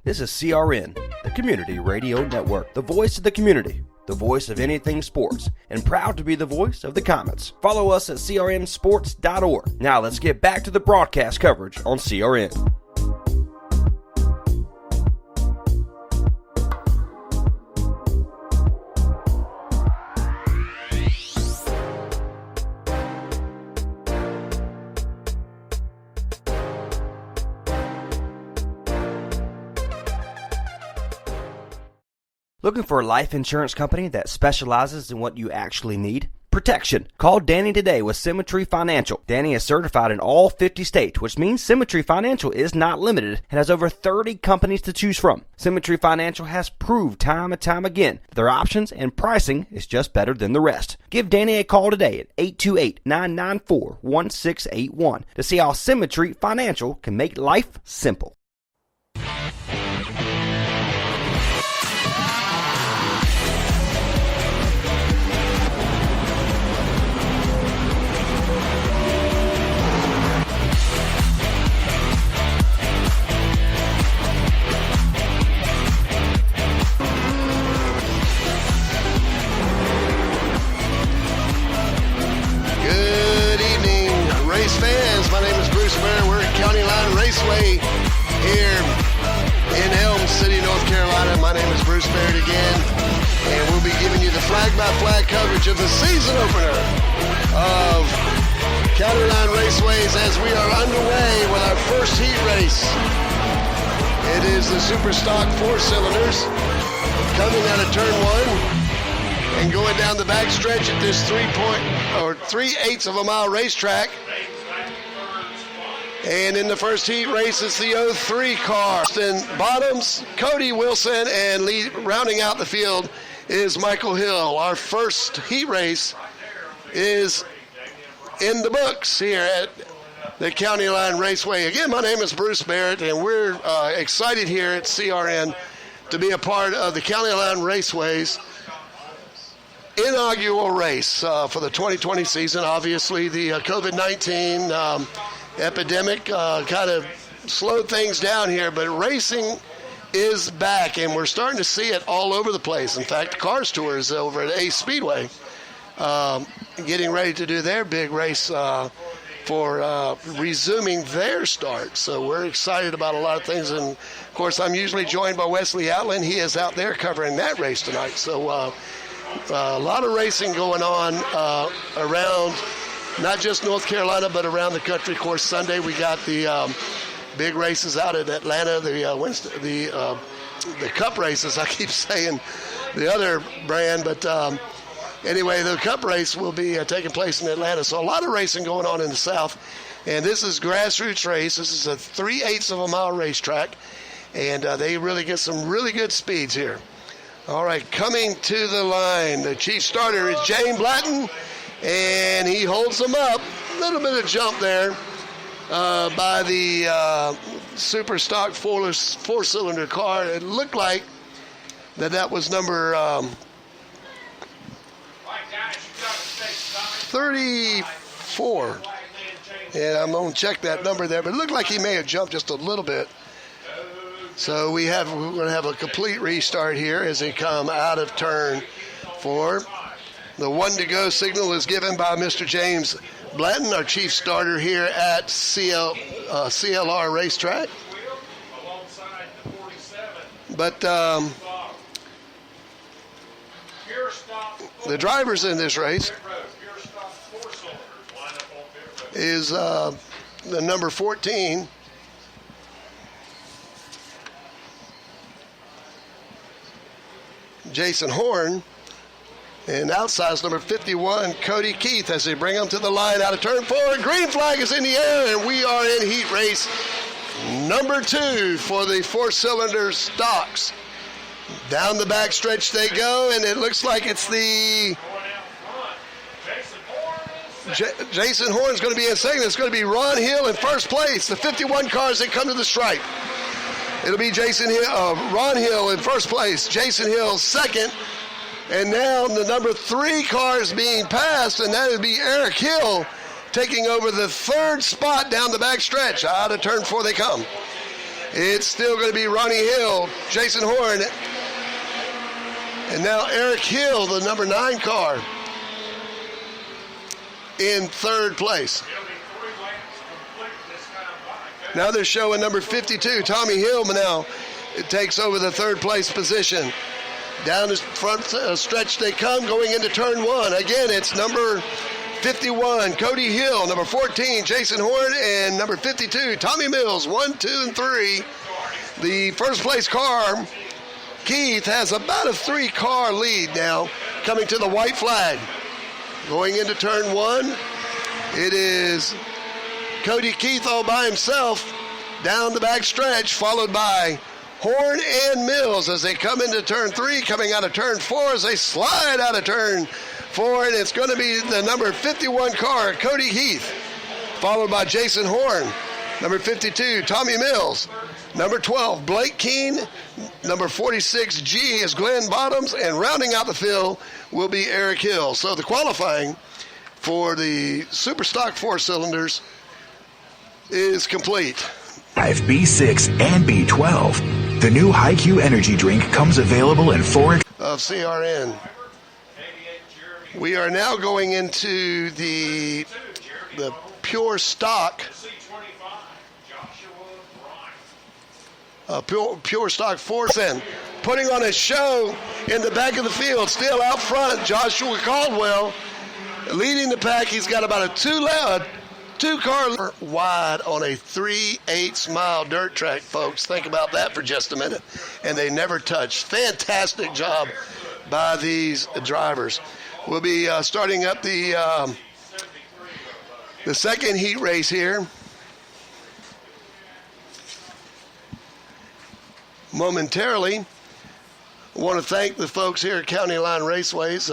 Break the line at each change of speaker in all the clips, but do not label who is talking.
This is CRN, the Community Radio Network, the voice of the community, the voice of anything sports, and proud to be the voice of the Comets. Follow us at crnsports.org. Now let's get back to the broadcast coverage on CRN. Looking for a life insurance company that specializes in what you actually need? Protection. Call Danny today with Symmetry Financial. Danny is certified in all 50 states, which means Symmetry Financial is not limited and has over 30 companies to choose from. Symmetry Financial has proved time and time again that their options and pricing is just better than the rest. Give Danny a call today at 828-994-1681 to see how Symmetry Financial can make life simple.
Fans, my name is Bruce Bear. We're at County Line Raceway here in Elm City, North Carolina. My name is Bruce Bear again, and we'll be giving you the flag-by-flag coverage of the season opener of County Line Raceways as we are underway with our first heat race. It is the Super Stock 4-cylinders coming out of turn one and going down the back stretch at this 3/8 of a mile racetrack. And in the first heat race, it's the 03 car. In bottoms, Cody Wilson, and rounding out the field is Michael Hill. Our first heat race is in the books here at the County Line Raceway. Again, my name is Bruce Barrett, and we're excited here at CRN to be a part of the County Line Raceways inaugural race for the 2020 season. Obviously, the COVID-19 epidemic kind of slowed things down here, but racing is back, and we're starting to see it all over the place. In fact, the Cars Tour is over at Ace Speedway getting ready to do their big race for resuming their start. So we're excited about a lot of things, and of course I'm usually joined by Wesley Outland. He is out there covering that race tonight. So a lot of racing going on around not just North Carolina, but around the country. Of course, Sunday we got the big races out in Atlanta, the Cup races. I keep saying the other brand, but anyway, the Cup race will be taking place in Atlanta. So a lot of racing going on in the South. And this is grassroots race. This is a 3/8 of a mile racetrack, and they really get some really good speeds here. All right, coming to the line, the chief starter is James Blatton, and he holds them up. A little bit of jump there by the Super Stock 4-cylinder car. It looked like that was number 34. And I'm going to check that number there, but it looked like he may have jumped just a little bit. So we're going to have a complete restart here as they come out of turn 4. The 1-to-go signal is given by Mr. James Blatton, our chief starter here at CLR Racetrack. But the drivers in this race is the number 14, Jason Horn, and outside's number 51, Cody Keith, as they bring them to the line out of turn 4. Green flag is in the air, and we are in heat race number 2 for the 4-cylinder stocks. Down the back stretch they go, and it looks like it's the Jason Horn's going to be in second. It's going to be Ron Hill in first place. The 51 cars that come to the stripe. It'll be Ron Hill in first place. Jason Hill second. And now the number 3 car is being passed, and that would be Eric Hill taking over the 3rd spot down the back stretch. Out of turn 4 they come. It's still going to be Ronnie Hill, Jason Horn, and now Eric Hill, the number 9 car, in third place. Now they're showing number 52, Tommy Hill now. It takes over the third place position. Down the front stretch they come, going into turn 1. Again, it's number 51, Cody Hill, number 14, Jason Horn, and number 52, Tommy Mills, 1, 2, and 3. The first place car, Keith, has about a 3-car lead now, coming to the white flag. Going into turn 1, it is Cody Keith all by himself down the back stretch, followed by Horn and Mills as they come into turn 3, coming out of turn 4 as they slide out of turn 4, and it's going to be the number 51 car, Cody Heath, followed by Jason Horn, number 52, Tommy Mills, number 12, Blake Keene, number 46, G is Glenn Bottoms, and rounding out the field will be Eric Hill. So the qualifying for the Super Stock 4 cylinders is complete.
B6 and B12. The new HiQ energy drink comes available in 4
of CRN. We are now going into the pure stock. Pure stock 410. Putting on a show in the back of the field. Still out front, Joshua Caldwell leading the pack. He's got about a 2-car wide on a 3/8 mile dirt track, folks. Think about that for just a minute. And they never touched. Fantastic job by these drivers. We'll be starting up the second heat race here momentarily. I want to thank the folks here at County Line Raceways,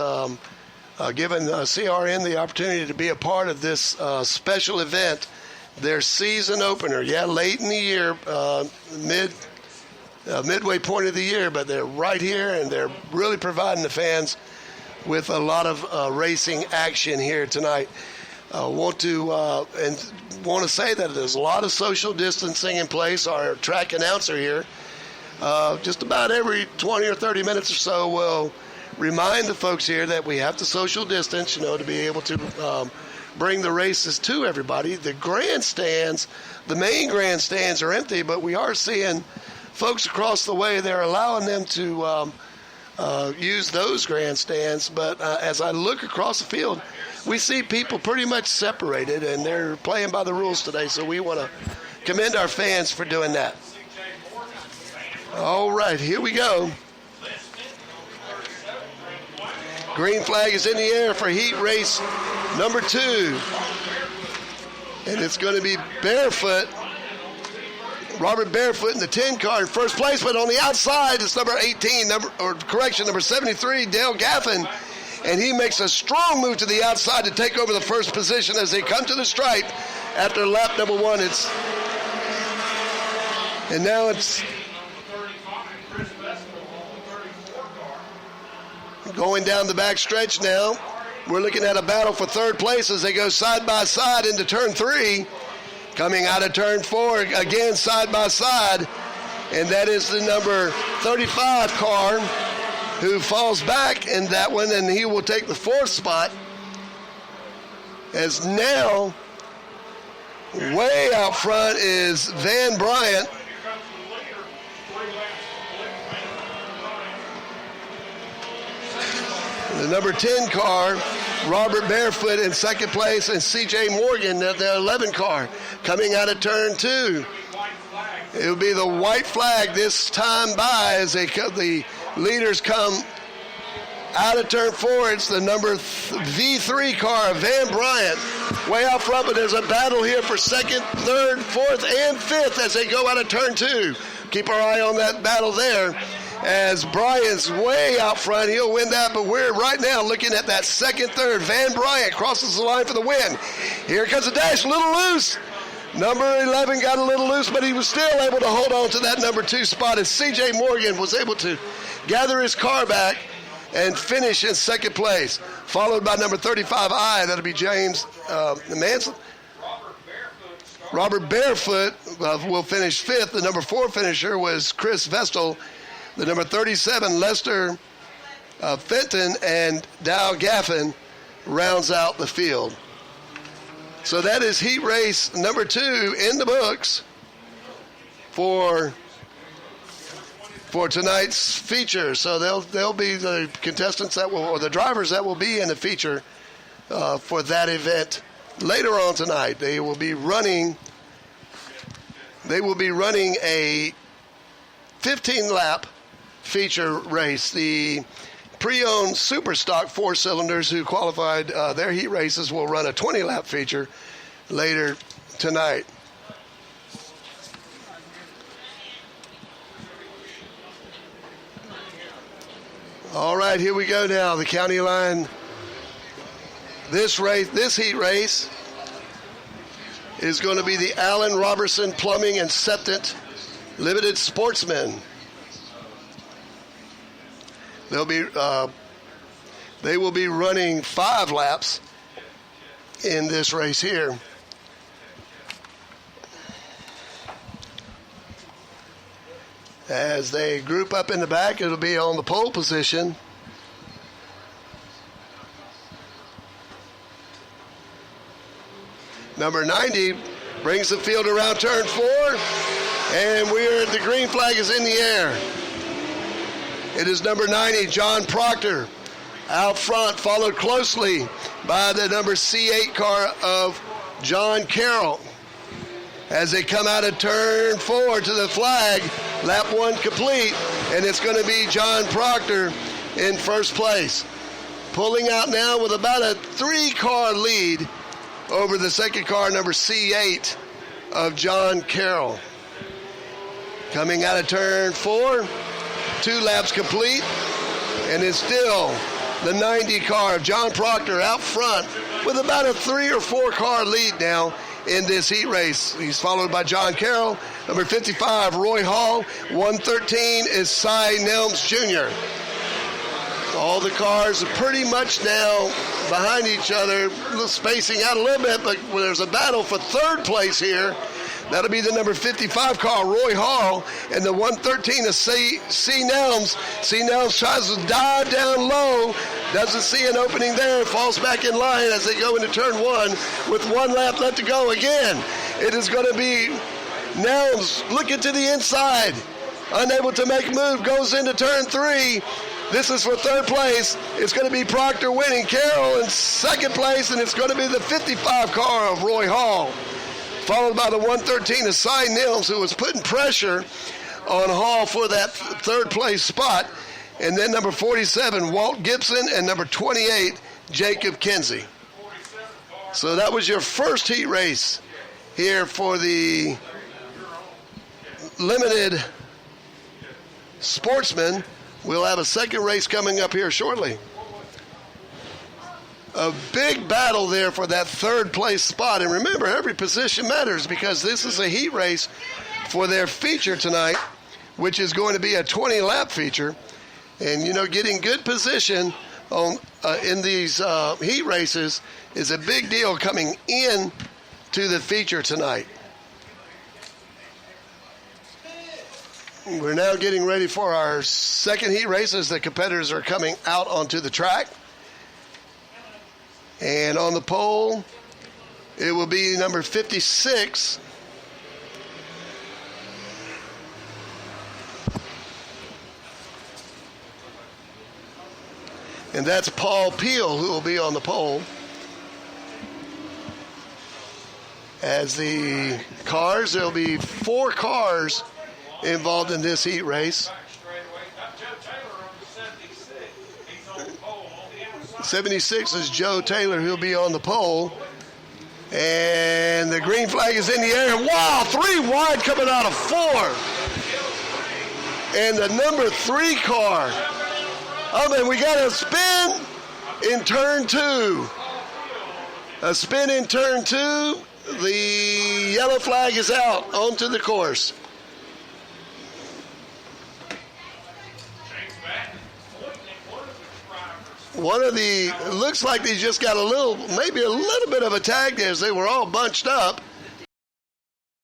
giving CRN the opportunity to be a part of this special event, their season opener. Yeah, late in the year, midway point of the year, but they're right here and they're really providing the fans with a lot of racing action here tonight. Want to say that there's a lot of social distancing in place. Our track announcer here, just about every 20 or 30 minutes or so, will remind the folks here that we have to social distance, to be able to bring the races to everybody. The grandstands, the main grandstands are empty, but we are seeing folks across the way. They're allowing them to use those grandstands, but as I look across the field, we see people pretty much separated, and they're playing by the rules today, so we want to commend our fans for doing that. All right, here we go. Green flag is in the air for heat race number 2, and it's going to be Barefoot. Robert Barefoot in the 10 car in first place, but on the outside it's number 18, number 73, Dale Gaffin, and he makes a strong move to the outside to take over the first position as they come to the stripe after lap number 1. And now it's going down the back stretch now. We're looking at a battle for third place as they go side by side into turn 3. Coming out of turn 4, again side by side, and that is the number 35 car who falls back in that one, and he will take the 4th spot. As now, way out front is Van Bryant. The number 10 car, Robert Barefoot in second place, and C.J. Morgan, the 11 car, coming out of turn 2. It will be the white flag this time by as the leaders come out of turn 4. It's the number V3 car, Van Bryant, way out front, but there's a battle here for 2nd, 3rd, 4th, and 5th as they go out of turn 2. Keep our eye on that battle there. As Bryant's way out front, he'll win that, but we're right now looking at that 2nd, 3rd. Van Bryant crosses the line for the win. Here comes the dash, a little loose. Number 11 got a little loose, but he was still able to hold on to that number 2 spot as C.J. Morgan was able to gather his car back and finish in 2nd place, followed by number 35I. That'll be James Manson. Robert Barefoot will finish fifth. The number 4 finisher was Chris Vestal. The number 37, Lester Fenton, and Dow Gaffin rounds out the field. So that is heat race number 2 in the books for tonight's feature. So they'll be the contestants that will, or the drivers that will be in the feature for that event later on tonight. They will be running a 15-lap feature race. The pre-owned super stock 4-cylinders who qualified their heat races will run a 20-lap feature later tonight. All right, here we go now. The county line. This heat race is going to be the Allen Robertson Plumbing and Septic Limited Sportsmen. They will be running 5 laps in this race here. As they group up in the back, it'll be on the pole position. Number 90 brings the field around turn 4, and the green flag is in the air. It is number 90, John Proctor, out front, followed closely by the number C8 car of John Carroll. As they come out of turn 4 to the flag, lap 1 complete, and it's going to be John Proctor in first place. Pulling out now with about a 3-car lead over the second car, number C8 of John Carroll. Coming out of turn 4, 2 laps complete, and it's still the 90 car of John Proctor out front with about a 3 or 4 car lead now in this heat race. He's followed by John Carroll, number 55, Roy Hall, 113 is Cy Nelms Jr. All the cars are pretty much now behind each other, spacing out a little bit, but there's a battle for third place here. That'll be the number 55 car, Roy Hall, and the 113 is C. Nelms. C. Nelms tries to dive down low, doesn't see an opening there, falls back in line as they go into turn 1 with 1 lap left to go. Again, it is going to be Nelms looking to the inside, unable to make a move, goes into turn 3. This is for third place. It's going to be Proctor winning, Carroll in second place, and it's going to be the 55 car of Roy Hall, followed by the 113 of Cy Nils, who was putting pressure on Hall for that third place spot. And then number 47, Walt Gibson, and number 28, Jacob Kinsey. So that was your first heat race here for the limited sportsmen. We'll have a second race coming up here shortly. A big battle there for that third place spot. And remember, every position matters because this is a heat race for their feature tonight, which is going to be a 20-lap feature. And, getting good position in these heat races is a big deal coming in to the feature tonight. We're now getting ready for our second heat race as the competitors are coming out onto the track. And on the pole, it will be number 56. And that's Paul Peel who will be on the pole. As the cars, there will be 4 cars involved in this heat race. 76 is Joe Taylor, who'll be on the pole. And the green flag is in the air. Wow, 3 wide coming out of 4. And the number 3 car. Oh, man, we got a spin in turn 2. A spin in turn 2. The yellow flag is out onto the course. Looks like they just got maybe a little bit of a tag there as they were all bunched up.